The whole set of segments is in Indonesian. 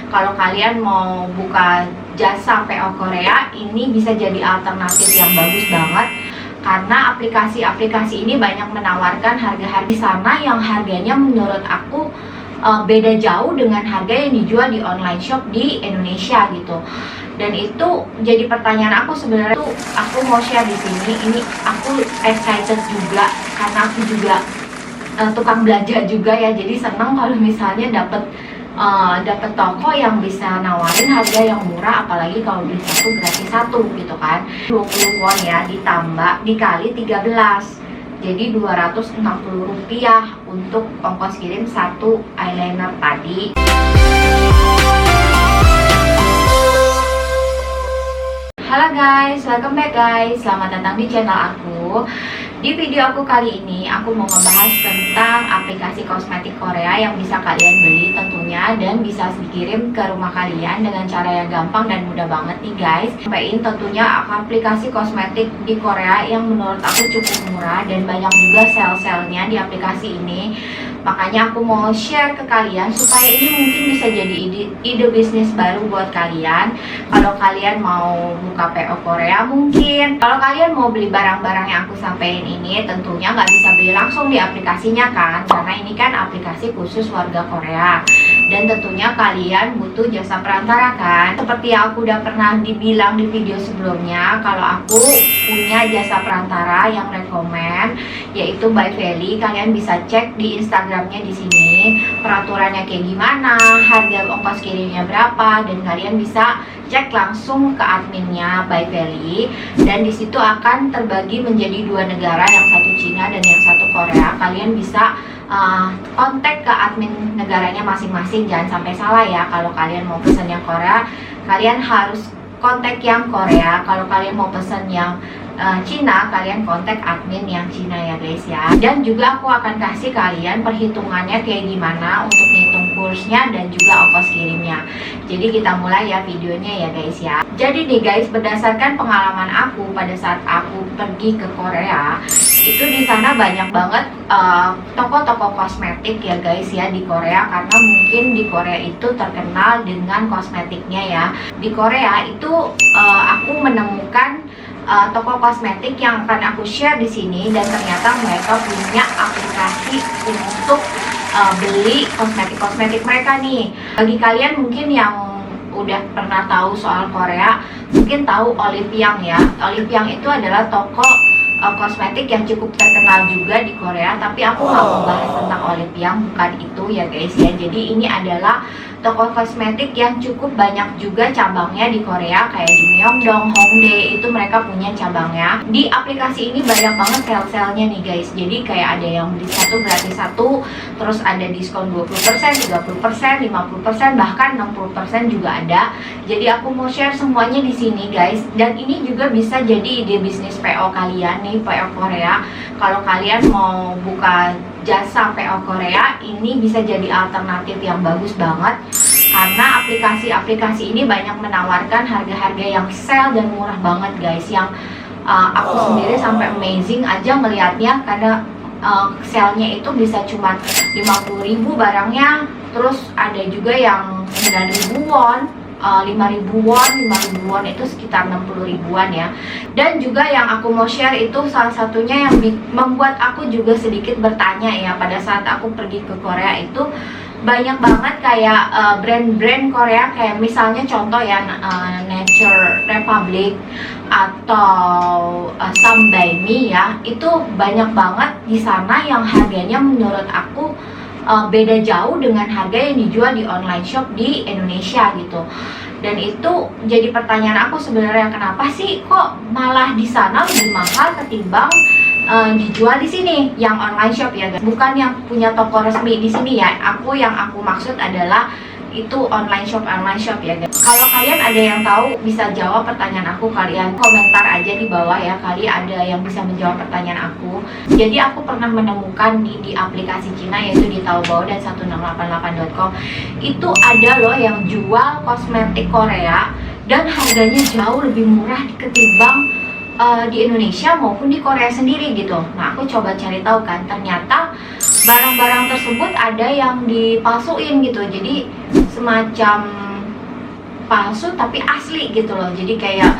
kalau kalian mau buka jasa PO Korea, ini bisa jadi alternatif yang bagus banget. Karena aplikasi-aplikasi ini banyak menawarkan harga-harga di sana yang harganya menurut aku beda jauh dengan harga yang dijual di online shop di Indonesia gitu. Dan itu jadi pertanyaan aku sebenarnya tuh, aku mau share di sini. Ini aku excited juga karena aku juga tukang belanja juga ya. Jadi seneng kalau misalnya dapet toko yang bisa nawarin harga yang murah, apalagi kalau beli satu gratis satu gitu kan. 20 won ya, ditambah dikali 13, jadi 260 rupiah untuk ongkos kirim satu eyeliner tadi. Halo guys, welcome back guys, selamat datang di channel aku. Di video aku kali ini, aku mau ngebahas tentang aplikasi kosmetik Korea yang bisa kalian beli tentunya, dan bisa dikirim ke rumah kalian dengan cara yang gampang dan mudah banget nih guys. Sampaiin tentunya aplikasi kosmetik di Korea yang menurut aku cukup murah dan banyak juga sale-salenya di aplikasi ini. Makanya aku mau share ke kalian supaya ini mungkin bisa jadi ide bisnis baru buat kalian. Kalau kalian mau buka PO Korea mungkin. Kalau kalian mau beli barang-barang yang aku sampaikan ini, tentunya nggak bisa beli langsung di aplikasinya kan, karena ini kan aplikasi khusus warga Korea. Dan tentunya kalian butuh jasa perantara kan. Seperti yang aku udah pernah dibilang di video sebelumnya, kalau aku punya jasa perantara yang rekomen, yaitu By Feli. Kalian bisa cek di Instagramnya di sini peraturannya kayak gimana, harga ongkos kirimnya berapa, dan kalian bisa cek langsung ke adminnya By Feli. Dan disitu akan terbagi menjadi dua negara, yang satu Cina dan yang satu Korea. Kalian bisa kontak ke admin negaranya masing-masing, jangan sampai salah ya. Kalau kalian mau pesan yang Korea, kalian harus kontak yang Korea. Kalau kalian mau pesan yang Cina, kalian kontak admin yang Cina ya guys ya. Dan juga aku akan kasih kalian perhitungannya kayak gimana untuk ngitung kursnya dan juga ongkos kirimnya. Jadi kita mulai ya videonya ya guys ya. Jadi nih guys, berdasarkan pengalaman aku pada saat aku pergi ke Korea, itu di sana banyak banget toko-toko kosmetik ya guys ya di Korea, karena mungkin di Korea itu terkenal dengan kosmetiknya ya. Di Korea itu aku menemukan toko kosmetik yang akan aku share di sini, dan ternyata mereka punya aplikasi untuk beli kosmetik mereka nih. Bagi kalian mungkin yang udah pernah tahu soal Korea, mungkin tahu Olive Young ya. Olive Young itu adalah toko kosmetik yang cukup terkenal juga di Korea, tapi aku nggak mau bahas tentang Olive Young, bukan itu ya guys ya. Jadi ini adalah toko kosmetik yang cukup banyak juga cabangnya di Korea, kayak di Myeongdong, Hongdae, itu mereka punya cabangnya. Di aplikasi ini banyak banget sale-salenya nih guys. Jadi kayak ada yang beli satu gratis satu, terus ada diskon 20%, 30%, 50%, bahkan 60% juga ada. Jadi aku mau share semuanya di sini guys. Dan ini juga bisa jadi ide bisnis PO kalian nih, PO Korea. Kalau kalian mau buka jasa PO Korea, ini bisa jadi alternatif yang bagus banget. Karena aplikasi-aplikasi ini banyak menawarkan harga-harga yang sale dan murah banget guys. Yang aku sendiri sampai amazing aja melihatnya, karena sale-nya itu bisa cuma 50.000 barangnya. Terus ada juga yang 9.000 won, 5.000 won, 5.000 won itu sekitar 60 ribuan ya. Dan juga yang aku mau share itu salah satunya yang membuat aku juga sedikit bertanya ya, pada saat aku pergi ke Korea itu banyak banget kayak brand-brand Korea, kayak misalnya contoh ya Nature Republic atau Sunbae ya, itu banyak banget di sana yang harganya menurut aku beda jauh dengan harga yang dijual di online shop di Indonesia gitu. Dan itu jadi pertanyaan aku sebenarnya, kenapa sih kok malah di sana lebih mahal ketimbang dijual di sini yang online shop ya guys. Bukan yang punya toko resmi di sini ya. Yang aku maksud adalah itu online shop ya guys. Kalau kalian ada yang tahu bisa jawab pertanyaan aku, kalian komentar aja di bawah ya, kali ada yang bisa menjawab pertanyaan aku. Jadi aku pernah menemukan di aplikasi Cina, yaitu di Taobao dan 1688.com, itu ada loh yang jual kosmetik Korea dan harganya jauh lebih murah ketimbang di Indonesia maupun di Korea sendiri gitu. Nah aku coba cari tahu kan, ternyata barang-barang tersebut ada yang dipalsuin gitu. Jadi semacam palsu tapi asli gitu loh. Jadi kayak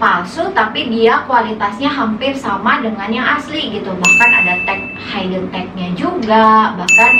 palsu tapi dia kualitasnya hampir sama dengan yang asli gitu. Bahkan ada tag hidden tagnya juga, bahkan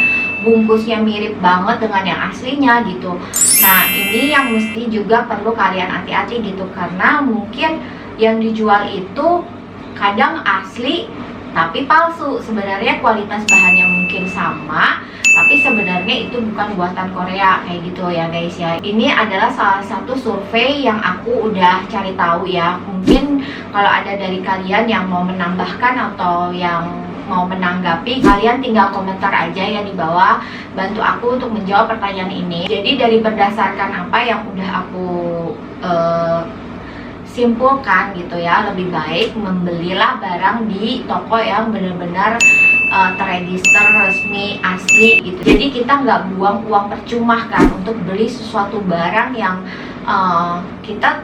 bungkusnya mirip banget dengan yang aslinya gitu. Nah ini yang mesti juga perlu kalian hati-hati gitu, karena mungkin yang dijual itu kadang asli tapi palsu. Sebenarnya kualitas bahannya mungkin sama, tapi sebenarnya itu bukan buatan Korea kayak gitu ya guys ya. Ini adalah salah satu survei yang aku udah cari tahu ya. Mungkin kalau ada dari kalian yang mau menambahkan atau yang mau menanggapi, kalian tinggal komentar aja ya di bawah, bantu aku untuk menjawab pertanyaan ini. Jadi dari berdasarkan apa yang udah aku simpulkan gitu ya, lebih baik membelilah barang di toko yang benar-benar terregister resmi asli gitu. Jadi kita nggak buang uang percuma kan untuk beli sesuatu barang yang kita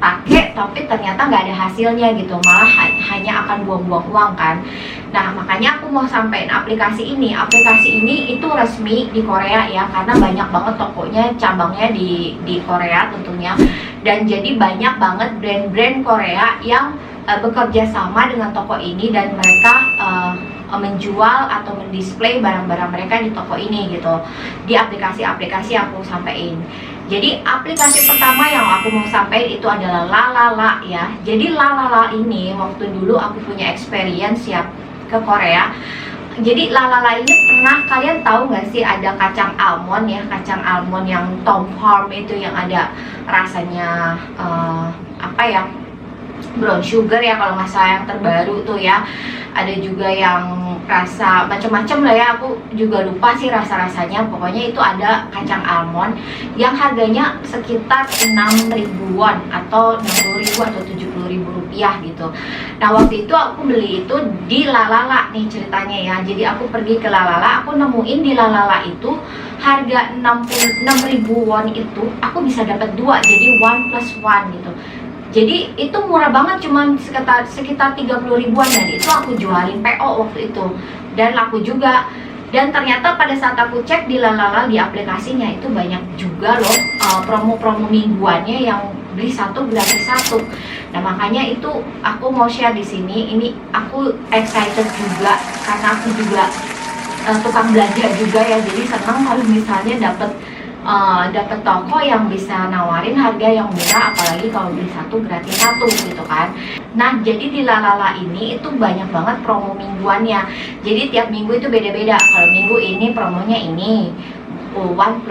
pakai tapi ternyata nggak ada hasilnya gitu, malah hanya akan buang-buang uang kan. Nah makanya aku mau sampein aplikasi ini itu resmi di Korea ya, karena banyak banget tokonya, cabangnya di Korea tentunya, dan jadi banyak banget brand-brand Korea yang bekerja sama dengan toko ini, dan mereka menjual atau mendisplay barang-barang mereka di toko ini gitu, di aplikasi-aplikasi yang aku sampein. Jadi aplikasi pertama yang aku mau sampaikan itu adalah Lalala ya. Jadi Lalala ini waktu dulu aku punya experience ya ke Korea. Jadi Lalala ini pernah kalian tahu nggak sih ada kacang almond ya, kacang almond yang Tom Farm itu yang ada rasanya apa ya, brown sugar ya kalau nggak salah yang terbaru tuh ya. Ada juga yang rasa macam-macam lah ya, aku juga lupa sih rasa-rasanya. Pokoknya itu ada kacang almond yang harganya sekitar 6 ribuan atau 60 ribu atau 70 ribu rupiah gitu. Nah waktu itu aku beli itu di Lalala nih ceritanya ya. Jadi aku pergi ke Lalala, aku nemuin di Lalala itu harga 66 ribu won itu aku bisa dapat dua, jadi 1+1 gitu. Jadi itu murah banget, cuman sekitar 30 ribuan, dan itu aku jualin PO waktu itu, dan laku juga. Dan ternyata pada saat aku cek di Lalala di aplikasinya itu banyak juga loh promo-promo mingguannya yang beli satu gratis satu. Nah makanya itu aku mau share di sini. Ini aku excited juga karena aku juga tukang belanja juga ya, jadi senang kalau misalnya dapat toko yang bisa nawarin harga yang murah, apalagi kalau beli satu gratis satu gitu kan. Nah jadi di Lalala ini itu banyak banget promo mingguannya. Jadi tiap minggu itu beda-beda. Kalau minggu ini promonya ini 1+1,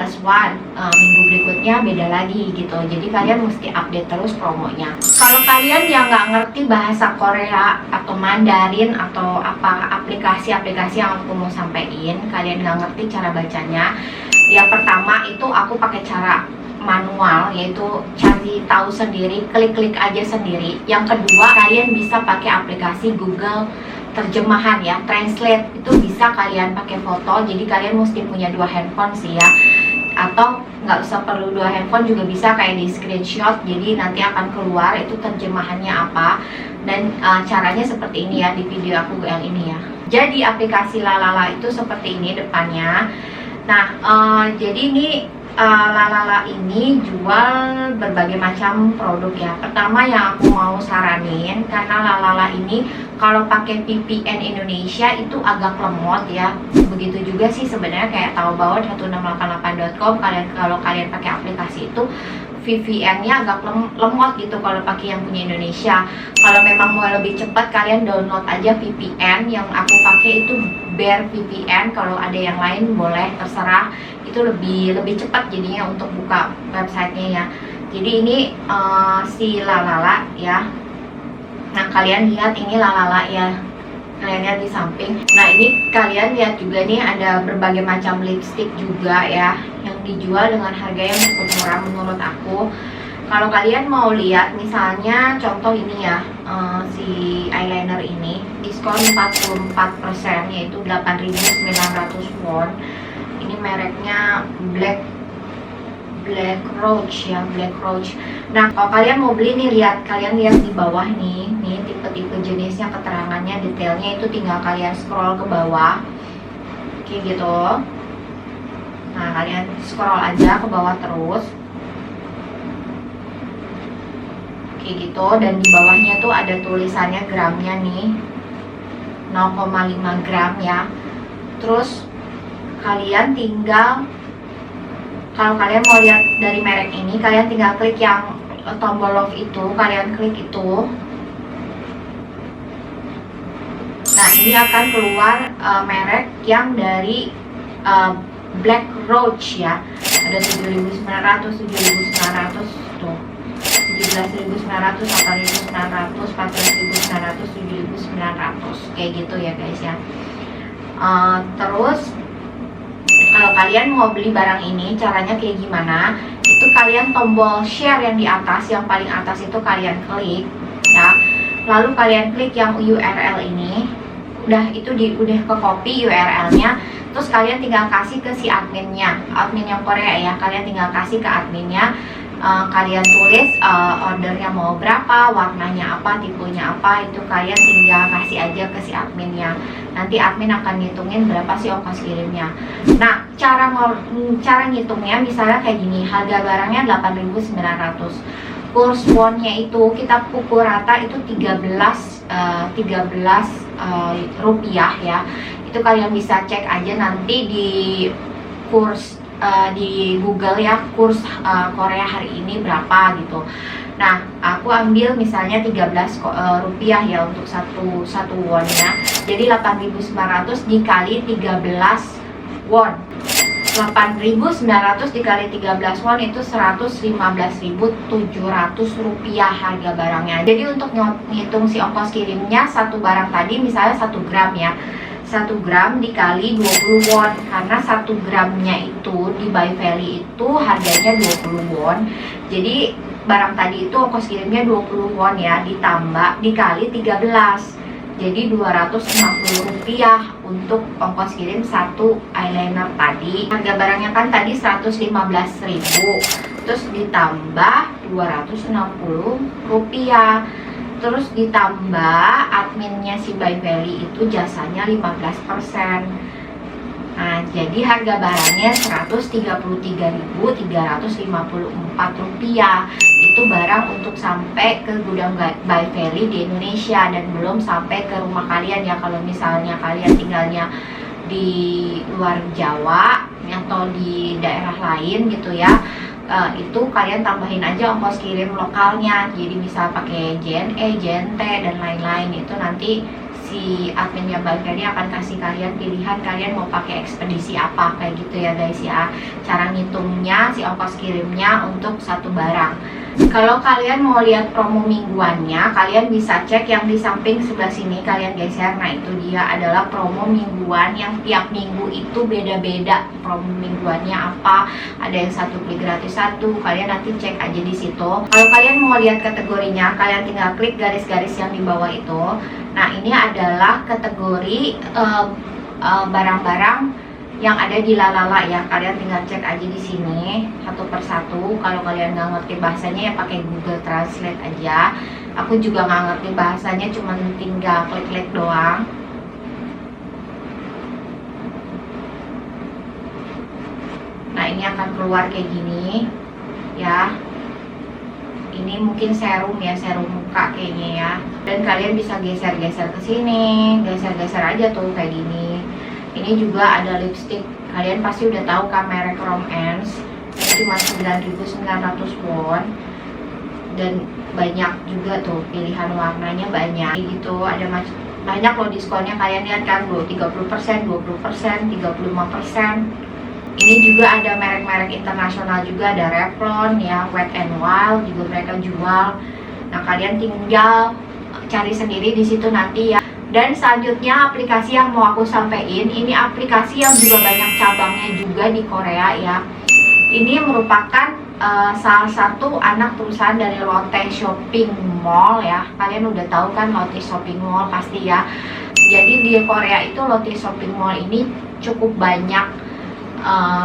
minggu berikutnya beda lagi gitu. Jadi kalian mesti update terus promonya. Kalau kalian yang nggak ngerti bahasa Korea atau Mandarin atau apa aplikasi-aplikasi yang aku mau sampaikan, kalian nggak ngerti cara bacanya, yang pertama itu aku pakai cara manual, yaitu cari tahu sendiri, klik-klik aja sendiri. Yang kedua, kalian bisa pakai aplikasi Google terjemahan ya, translate. Itu bisa kalian pakai foto, jadi kalian mesti punya 2 handphone sih ya, atau nggak usah perlu 2 handphone juga bisa, kayak di screenshot, jadi nanti akan keluar itu terjemahannya apa. Dan caranya seperti ini ya, di video aku yang ini ya. Jadi aplikasi Lalala itu seperti ini depannya. Nah, jadi ini Lalala ini jual berbagai macam produk ya. Pertama yang aku mau saranin, karena Lalala ini kalau pakai VPN Indonesia itu agak lemot ya. Begitu juga sih sebenarnya kayak Taobao 1688.com. Kalau kalian pakai aplikasi itu VPN-nya agak lemot gitu kalau pakai yang punya Indonesia. Kalau memang mau lebih cepat, kalian download aja VPN. Yang aku pakai itu Bear VPN. Kalau ada yang lain boleh, terserah. Itu lebih cepat jadinya untuk buka websitenya ya. Jadi ini si Lalala ya. Nah kalian lihat ini Lalala ya, kalian lihat di samping. Nah ini kalian lihat juga nih ada berbagai macam lipstick juga ya, yang dijual dengan harga yang cukup murah menurut aku. Kalau kalian mau lihat misalnya contoh ini ya, si eyeliner ini diskon 44%, yaitu 8.900 won. Ini mereknya Black Roach ya, Black Roach. Nah kalau kalian mau beli nih, kalian lihat di bawah nih tipe-tipe jenisnya, keterangannya, detailnya itu tinggal kalian scroll ke bawah kayak gitu. Nah kalian scroll aja ke bawah terus. kayak gitu. Dan di bawahnya tuh ada tulisannya gramnya nih, 0,5 gram ya. Terus kalian tinggal, kalau kalian mau lihat dari merek ini, kalian tinggal klik yang tombol love itu, kalian klik itu. Nah, ini akan keluar merek yang dari Black Roach ya. Ada 7.900, 7.900 tuh, 17.900, 8.900, 14.900, 7.900 kayak gitu ya guys ya. Terus kalau kalian mau beli barang ini, caranya kayak gimana? Itu kalian tombol share yang di atas, yang paling atas itu kalian klik ya. Lalu kalian klik yang URL ini. Udah itu udah ke copy URL-nya. Terus kalian tinggal kasih ke si adminnya, admin yang Korea ya. Kalian tinggal kasih ke adminnya. Kalian tulis ordernya mau berapa, warnanya apa, tipenya apa, itu kalian tinggal kasih aja ke si adminnya. Nanti admin akan ngitungin berapa sih ongkos kirimnya. Nah, cara ngitungnya misalnya kayak gini, harga barangnya 8.900. Kurs won-nya itu kita pukul rata itu 13 rupiah ya. Itu kalian bisa cek aja nanti di kurs di Google ya, kurs Korea hari ini berapa gitu. Nah, aku ambil misalnya 13 rupiah ya untuk satu wonnya. Jadi 8.900 dikali 13 won. 8.900 dikali 13 won itu 115.700 rupiah harga barangnya. Jadi untuk ngitung si ongkos kirimnya, satu barang tadi misalnya 1 gram ya, 1 gram dikali 20 won, karena 1 gramnya itu di By Valley itu harganya 20 won. Jadi barang tadi itu ongkos kirimnya 20 won ya, ditambah dikali 13, jadi 250 rupiah untuk ongkos kirim satu eyeliner tadi. Harga barangnya kan tadi 115.000, terus ditambah 260 rupiah. Terus ditambah adminnya si By Valley itu jasanya 15%. Nah, jadi harga barangnya 133.354 rupiah. Itu barang untuk sampai ke gudang By Valley di Indonesia, dan belum sampai ke rumah kalian ya. Kalau misalnya kalian tinggalnya di luar Jawa atau di daerah lain gitu ya, itu kalian tambahin aja ongkos kirim lokalnya. Jadi bisa pakai JNE, JNT dan lain-lain. Itu nanti si adminnya By Valley akan kasih kalian pilihan kalian mau pakai ekspedisi apa, kayak gitu ya guys ya. Cara ngitungnya si ongkos kirimnya untuk satu barang. Kalau kalian mau lihat promo mingguannya, kalian bisa cek yang di samping sebelah sini kalian geser. Nah, itu dia adalah promo mingguan yang tiap minggu itu beda-beda promo mingguannya apa. Ada yang 1 beli gratis 1, kalian nanti cek aja di situ. Kalau kalian mau lihat kategorinya, kalian tinggal klik garis-garis yang di bawah itu. Nah, ini adalah kategori barang-barang yang ada di Lalala ya. Kalian tinggal cek aja di sini satu persatu. Kalau kalian nggak ngerti bahasanya ya pakai Google Translate aja. Aku juga nggak ngerti bahasanya, cuman tinggal klik-klik doang. Nah, ini akan keluar kayak gini ya. Ini mungkin serum ya, serum muka kayaknya ya. Dan kalian bisa geser-geser ke sini, geser-geser aja tuh kayak gini. Ini juga ada lipstick, kalian pasti udah tahu kan merek Romance. Ini cuma 9.900 won. Dan banyak juga tuh pilihan warnanya, banyak gitu. Ada banyak loh diskonnya, kalian lihat kan, 30%, 20%, 35%. Ini juga ada merek-merek internasional juga, ada Revlon ya, Wet n Wild juga mereka jual. Nah, kalian tinggal cari sendiri di situ nanti ya. Dan selanjutnya aplikasi yang mau aku sampaikan, ini aplikasi yang juga banyak cabangnya juga di Korea ya. Ini merupakan salah satu anak perusahaan dari Lotte Shopping Mall ya. Kalian udah tahu kan Lotte Shopping Mall pasti ya. Jadi di Korea itu Lotte Shopping Mall ini cukup banyak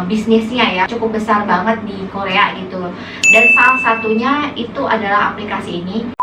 bisnisnya ya, cukup besar banget di Korea gitu. Dan salah satunya itu adalah aplikasi ini.